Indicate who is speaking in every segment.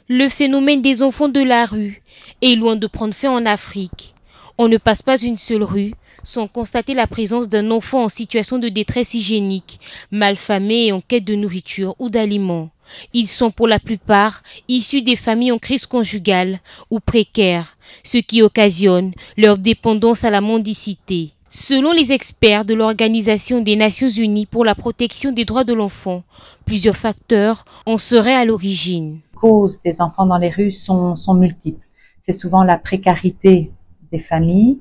Speaker 1: Le phénomène des enfants de la rue est loin de prendre fin en Afrique. On ne passe pas une seule rue sans constater la présence d'un enfant en situation de détresse hygiénique, malfamé et en quête de nourriture ou d'aliments. Ils sont pour la plupart issus des familles en crise conjugale ou précaires, ce qui occasionne leur dépendance à la mendicité. Selon les experts de l'Organisation des Nations Unies pour la protection des droits de l'enfant, plusieurs facteurs en seraient à l'origine.
Speaker 2: Les causes des enfants dans les rues sont multiples. C'est souvent la précarité des familles,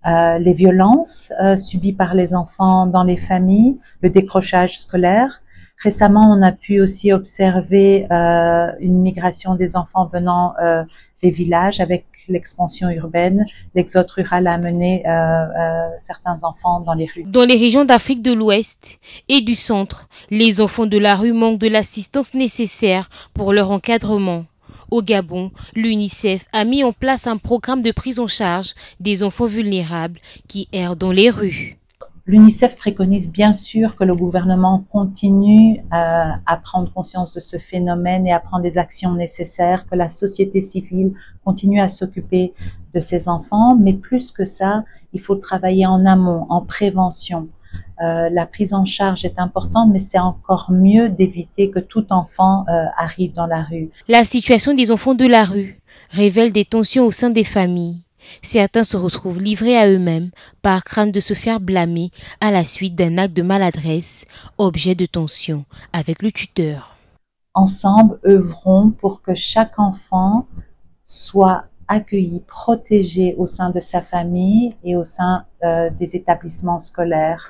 Speaker 2: les violences subies par les enfants dans les familles, le décrochage scolaire. Récemment, on a pu aussi observer une migration des enfants venant des villages avec l'expansion urbaine. L'exode rural a amené certains enfants dans les rues.
Speaker 1: Dans les régions d'Afrique de l'Ouest et du Centre, les enfants de la rue manquent de l'assistance nécessaire pour leur encadrement. Au Gabon, l'UNICEF a mis en place un programme de prise en charge des enfants vulnérables qui errent dans les rues.
Speaker 2: L'UNICEF préconise bien sûr que le gouvernement continue à prendre conscience de ce phénomène et à prendre les actions nécessaires, que la société civile continue à s'occuper de ces enfants, mais plus que ça, il faut travailler en amont, en prévention. La prise en charge est importante, mais c'est encore mieux d'éviter que tout enfant arrive dans la rue.
Speaker 1: La situation des enfants de la rue révèle des tensions au sein des familles. Certains se retrouvent livrés à eux-mêmes par crainte de se faire blâmer à la suite d'un acte de maladresse, objet de tension avec le tuteur.
Speaker 2: Ensemble, œuvrons pour que chaque enfant soit accueilli, protégé au sein de sa famille et au sein des établissements scolaires.